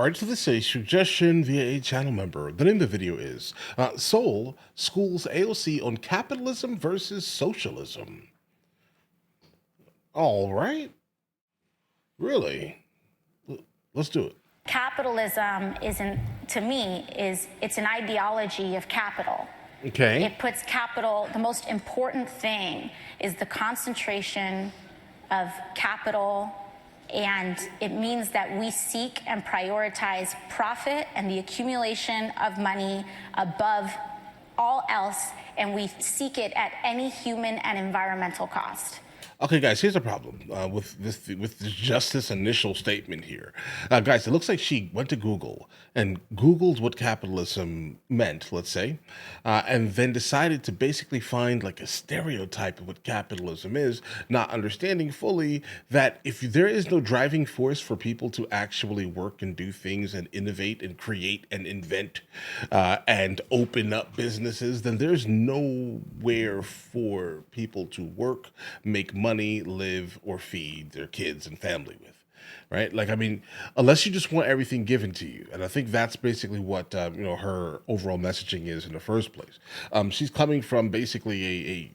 All right, so this is a suggestion via a channel member. The name of the video is Sowell Schools AOC on Capitalism versus Socialism. All right. Really? Let's do it. Capitalism to me, it's an ideology of capital. Okay. It puts capital, the most important thing is the concentration of capital, and it means that we seek and prioritize profit and the accumulation of money above all else, and we seek it at any human and environmental cost. Okay, guys, here's the problem with this justice initial statement here. Guys, it looks like she went to Google and Googled what capitalism meant, let's say, and then decided to basically find like a stereotype of what capitalism is, not understanding fully that if there is no driving force for people to actually work and do things and innovate and create and invent and open up businesses, then there's nowhere for people to work, make money, live, or feed their kids and family with, right? Like, I mean, unless you just want everything given to you, and I think that's basically what her overall messaging is in the first place. She's coming from basically a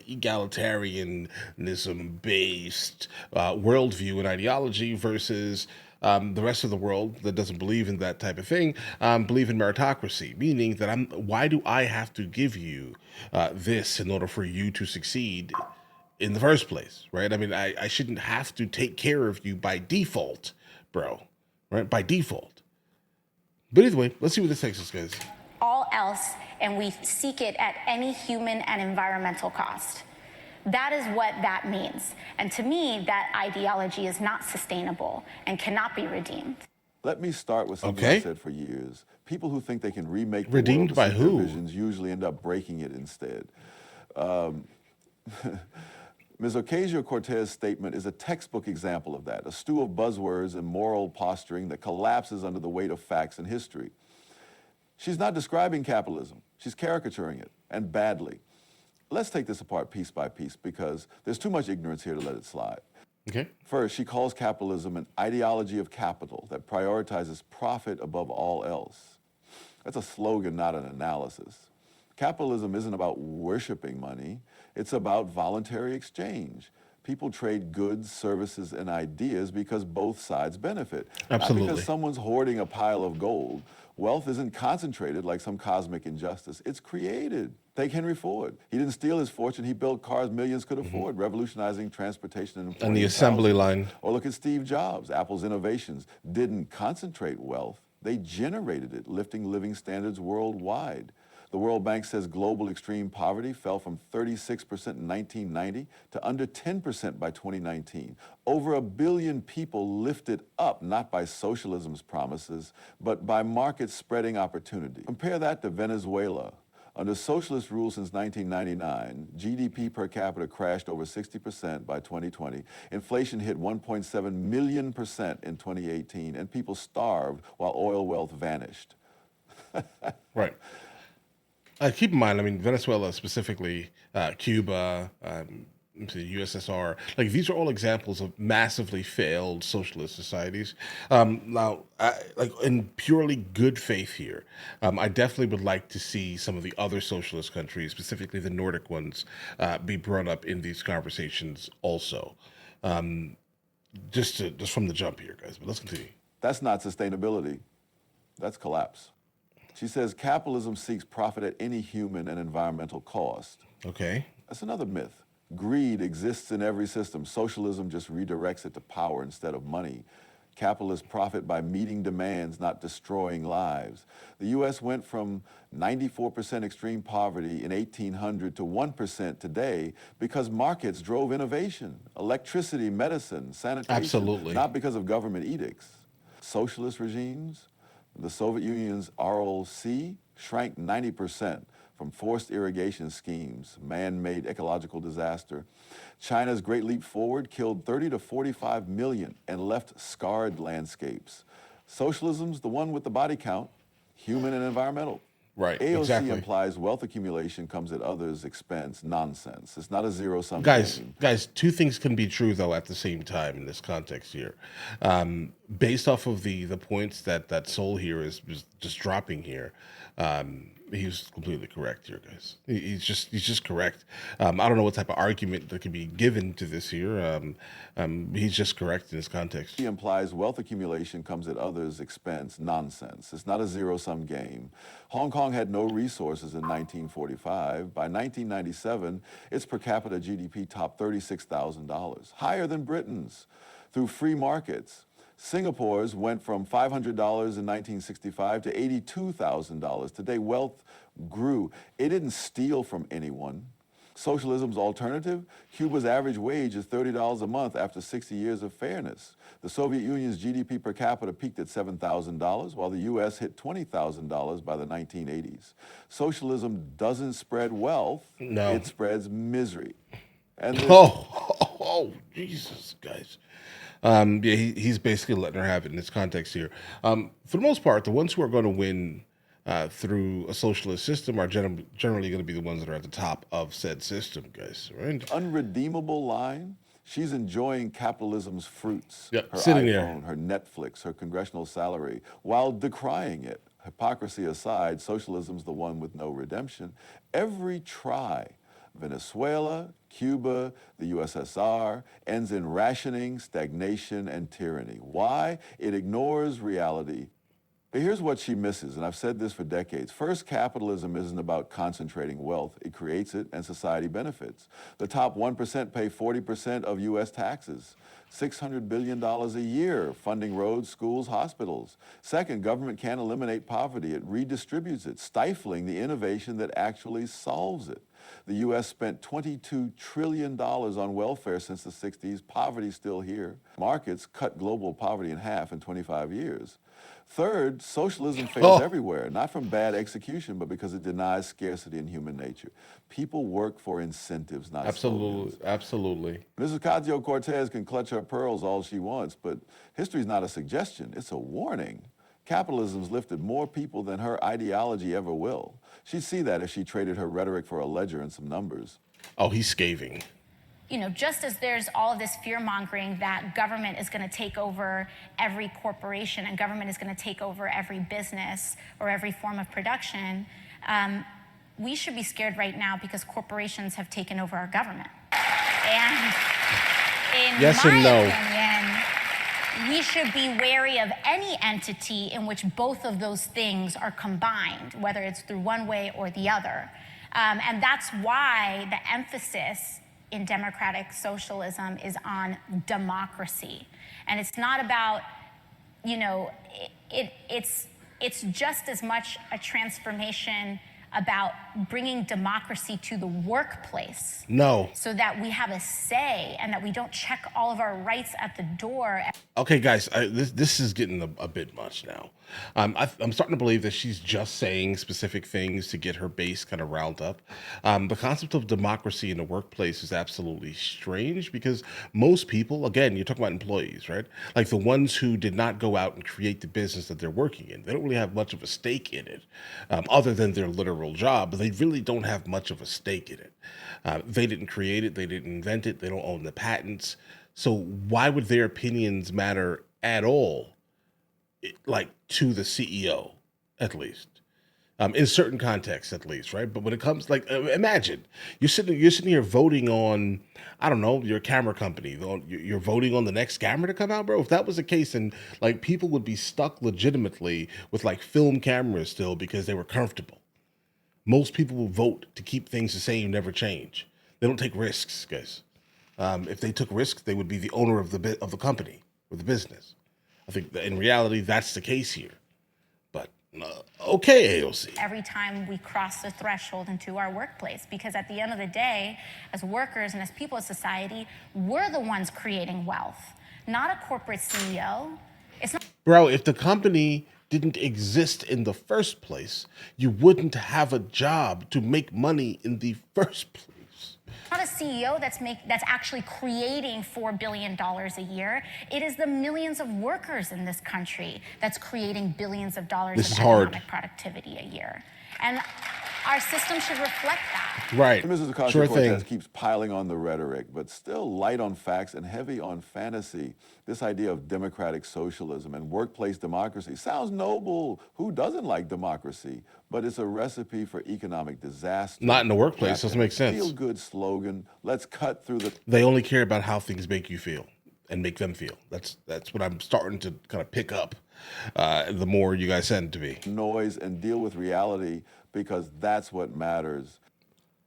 egalitarianism based worldview and ideology versus the rest of the world that doesn't believe in that type of thing, believe in meritocracy, meaning that why do I have to give you this in order for you to succeed in the first place, right? I mean, I shouldn't have to take care of you by default, bro, right? By default. But either way, let's see what this takes us, guys. All else, and we seek it at any human and environmental cost. That is what that means. And to me, that ideology is not sustainable and cannot be redeemed. Let me start with something I said for years. People who think they can remake the redeemed world by who? Visions usually end up breaking it instead. Ms. Ocasio-Cortez's statement is a textbook example of that, a stew of buzzwords and moral posturing that collapses under the weight of facts and history. She's not describing capitalism. She's caricaturing it, and badly. Let's take this apart piece by piece because there's too much ignorance here to let it slide. Okay. First, she calls capitalism an ideology of capital that prioritizes profit above all else. That's a slogan, not an analysis. Capitalism isn't about worshiping money. It's about voluntary exchange. People trade goods, services, and ideas because both sides benefit. Absolutely. Not because someone's hoarding a pile of gold. Wealth isn't concentrated like some cosmic injustice. It's created. Take Henry Ford. He didn't steal his fortune. He built cars millions could afford, revolutionizing transportation and the assembly line. Or look at Steve Jobs. Apple's innovations didn't concentrate wealth. They generated it, lifting living standards worldwide. The World Bank says global extreme poverty fell from 36% in 1990 to under 10% by 2019. Over 1 billion people lifted up, not by socialism's promises, but by markets spreading opportunity. Compare that to Venezuela. Under socialist rule since 1999, GDP per capita crashed over 60% by 2020. Inflation hit 1.7 million % in 2018, and people starved while oil wealth vanished. Right. Keep in mind, I mean, Venezuela specifically, Cuba, the USSR, like these are all examples of massively failed socialist societies. Now, like in purely good faith here, I definitely would like to see some of the other socialist countries, specifically the Nordic ones, be brought up in these conversations also. Just from the jump here, guys. But let's continue. That's not sustainability. That's collapse. She says capitalism seeks profit at any human and environmental cost. Okay. That's another myth. Greed exists in every system. Socialism just redirects it to power instead of money. Capitalists profit by meeting demands, not destroying lives. The U.S. went from 94% extreme poverty in 1800 to 1% today because markets drove innovation, electricity, medicine, sanitation. Absolutely. Not because of government edicts. Socialist regimes, the Soviet Union's ROC shrank 90% from forced irrigation schemes, man-made ecological disaster. China's Great Leap Forward killed 30 to 45 million and left scarred landscapes. Socialism's the one with the body count, human and environmental. Right. AOC Exactly. implies wealth accumulation comes at others' expense. Nonsense. It's not a zero-sum Guys, game. guys, two things can be true though at the same time in this context here. Based off of the points that Soul here is just dropping here, he's completely correct here, guys. He's just correct. I don't know what type of argument that can be given to this here. He's just correct in this context. He implies wealth accumulation comes at others' expense. Nonsense. It's not a zero-sum game. Hong Kong had no resources in 1945. By 1997, its per capita GDP topped $36,000, higher than Britain's, through free markets. Singapore's went from $500 in 1965 to $82,000. Today, wealth grew. It didn't steal from anyone. Socialism's alternative? Cuba's average wage is $30 a month after 60 years of fairness. The Soviet Union's GDP per capita peaked at $7,000, while the U.S. hit $20,000 by the 1980s. Socialism doesn't spread wealth, No. it spreads misery. And this Oh, Jesus, guys. Yeah, he's basically letting her have it in this context here. For the most part, the ones who are going to win through a socialist system are generally going to be the ones that are at the top of said system, guys. Right? unredeemable line, she's enjoying capitalism's fruits. Yep, Her sitting there. iPhone, her Netflix, her congressional salary, while decrying it. Hypocrisy aside, socialism's the one with no redemption. Every try, Venezuela, Cuba, the USSR, ends in rationing, stagnation, and tyranny. Why? It ignores reality. But here's what she misses, and I've said this for decades. First, capitalism isn't about concentrating wealth. It creates it, and society benefits. The top 1% pay 40% of U.S. taxes, $600 billion a year, funding roads, schools, hospitals. Second, government can't eliminate poverty. It redistributes it, stifling the innovation that actually solves it. The U.S. spent $22 trillion on welfare since the 60s. Poverty's still here. Markets cut global poverty in half in 25 years. Third, socialism fails everywhere, not from bad execution, but because it denies scarcity in human nature. People work for incentives, not slogans. Absolutely. Mrs. Ocasio-Cortez can clutch her pearls all she wants, but history's not a suggestion, it's a warning. Capitalism's lifted more people than her ideology ever will. She'd see that if she traded her rhetoric for a ledger and some numbers. Oh, he's scathing. You know, just as there's all of this fear-mongering that government is going to take over every corporation and government is going to take over every business or every form of production, we should be scared right now because corporations have taken over our government. And in Yes my and no. opinion, we should be wary of any entity in which both of those things are combined, whether it's through one way or the other. And that's why the emphasis in democratic socialism is on democracy. And it's not about, you know, it's just as much a transformation about bringing democracy to the workplace. No. So that we have a say and that we don't check all of our rights at the door. Okay, guys, this is getting a bit much now. I'm starting to believe that she's just saying specific things to get her base kind of riled up. The concept of democracy in the workplace is absolutely strange because most people, again, you're talking about employees, right? Like the ones who did not go out and create the business that they're working in. They don't really have much of a stake in it, other than their literal job, but they really don't have much of a stake in it. They didn't create it. They didn't invent it. They don't own the patents. So why would their opinions matter at all? Like to the CEO, at least, in certain contexts, at least, right? But when it comes, like, imagine you're sitting here voting on, I don't know, your camera company. You're voting on the next camera to come out, bro. If that was the case, then like people would be stuck legitimately with like film cameras still because they were comfortable. Most people will vote to keep things the same, never change. They don't take risks, guys. If they took risks, they would be the owner of the company or the business. I think that in reality, that's the case here. But okay, AOC. Every time we cross the threshold into our workplace, because at the end of the day, as workers and as people of society, we're the ones creating wealth, not a corporate CEO. It's not. Bro, if the company didn't exist in the first place, you wouldn't have a job to make money in the first place. Not a CEO that's actually creating $4 billion a year. It is the millions of workers in this country that's creating billions of dollars This of is hard. economic productivity a year. And our system should reflect that. Right. Mrs. Sure Ocasio-Cortez thing. keeps piling on the rhetoric, but still light on facts and heavy on fantasy. This idea of democratic socialism and workplace democracy sounds noble. Who doesn't like democracy? But it's a recipe for economic disaster. Not in the workplace. Doesn't make sense. Feel-good slogan. Let's cut through the They only care about how things make you feel and make them feel. That's what I'm starting to kind of pick up the more you guys send to me. noise and deal with reality, because that's what matters.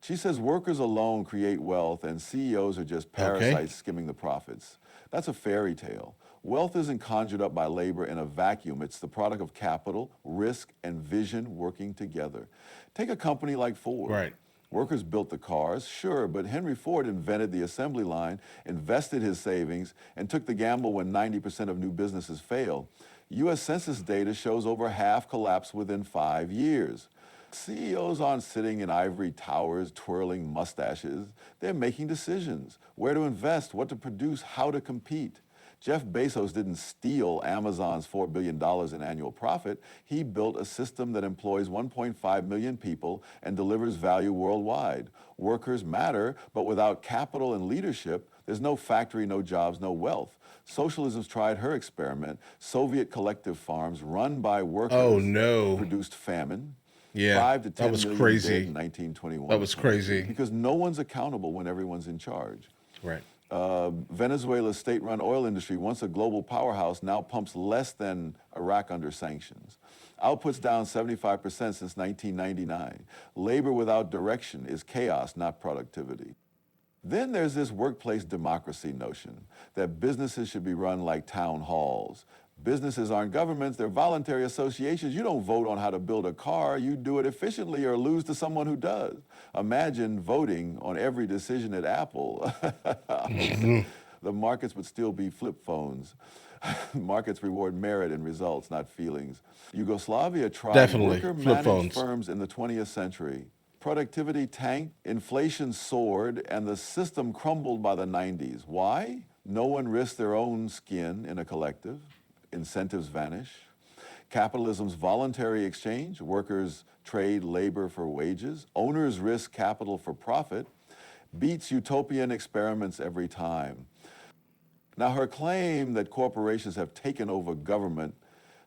She says workers alone create wealth and CEOs are just parasites skimming the profits. That's a fairy tale. Wealth isn't conjured up by labor in a vacuum. It's the product of capital, risk, and vision working together. Take a company like Ford. Right. Workers built the cars, sure, but Henry Ford invented the assembly line, invested his savings, and took the gamble when 90% of new businesses fail. U.S. Census data shows over half collapsed within 5 years. CEOs aren't sitting in ivory towers twirling mustaches. They're making decisions: where to invest, what to produce, how to compete. Jeff Bezos didn't steal Amazon's $4 billion in annual profit. He built a system that employs 1.5 million people and delivers value worldwide. Workers matter, but without capital and leadership, there's no factory, no jobs, no wealth. Socialism's tried her experiment. Soviet collective farms run by workers produced famine. Yeah, 5 to 10 that was million crazy. dead in 1921. That was crazy. Because no one's accountable when everyone's in charge. Right. Venezuela's state-run oil industry, once a global powerhouse, now pumps less than Iraq under sanctions. Output's down 75% since 1999. Labor without direction is chaos, not productivity. Then there's this workplace democracy notion that businesses should be run like town halls. Businesses aren't governments, they're voluntary associations. You don't vote on how to build a car, you do it efficiently or lose to someone who does. Imagine voting on every decision at Apple. The markets would still be flip phones. Markets reward merit and results, not feelings. Yugoslavia tried worker-managed firms in the 20th century. Productivity tanked, inflation soared, and the system crumbled by the 90s. Why? No one risked their own skin in a collective. Incentives vanish. Capitalism's voluntary exchange. Workers trade labor for wages. Owners risk capital for profit. Beats utopian experiments every time. Now, her claim that corporations have taken over government,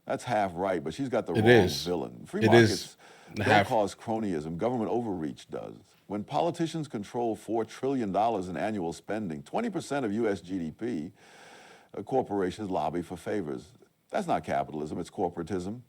that's half right, but she's got the wrong villain. Free markets don't cause cronyism. Government overreach does. When politicians control $4 trillion in annual spending, 20% of U.S. GDP, corporations lobby for favors. That's not capitalism, it's corporatism.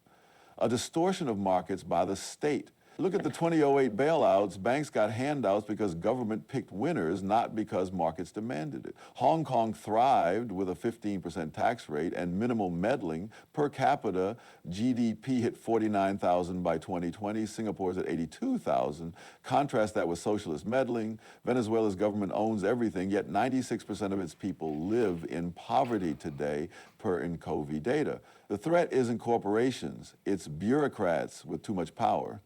A distortion of markets by the state. Look at the 2008 bailouts. Banks got handouts because government picked winners, not because markets demanded it. Hong Kong thrived with a 15% tax rate and minimal meddling. Per capita, GDP hit 49,000 by 2020. Singapore's at 82,000. Contrast that with socialist meddling. Venezuela's government owns everything, yet 96% of its people live in poverty today, per INCOVI data. The threat isn't corporations, it's bureaucrats with too much power.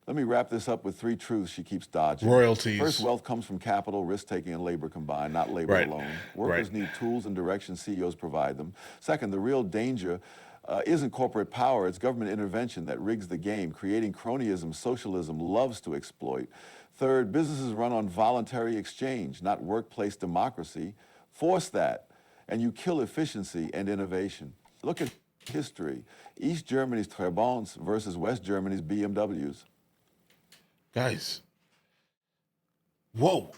Let me wrap this up with 3 truths she keeps dodging. Royalties. First, wealth comes from capital, risk-taking, and labor combined, not labor alone. Workers need tools and direction. CEOs provide them. Second, the real danger isn't corporate power, it's government intervention that rigs the game, creating cronyism socialism loves to exploit. Third, businesses run on voluntary exchange, not workplace democracy. Force that, and you kill efficiency and innovation. Look at history. East Germany's Trabants versus West Germany's BMWs. Guys. Whoa.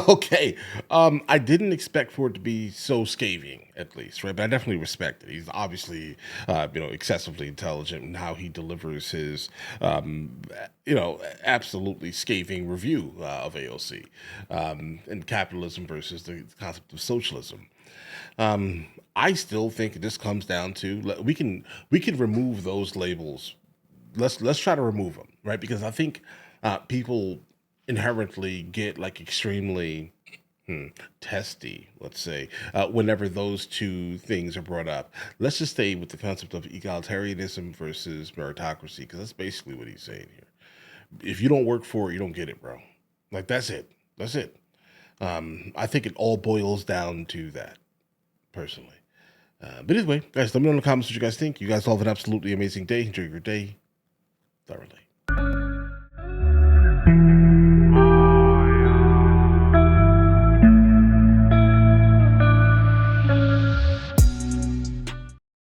Okay. I didn't expect for it to be so scathing, at least, right? But I definitely respect it. He's obviously, excessively intelligent in how he delivers his, absolutely scathing review of AOC and capitalism versus the concept of socialism. I still think this comes down to we can remove those labels. Let's try to remove them, right? Because I think people inherently get like extremely testy, let's say, whenever those two things are brought up. Let's just stay with the concept of egalitarianism versus meritocracy, because that's basically what he's saying here. If you don't work for it, you don't get it, bro. Like, that's it. That's it. I think it all boils down to that, personally. But anyway, guys, let me know in the comments what you guys think. You guys all have an absolutely amazing day. Enjoy your day thoroughly.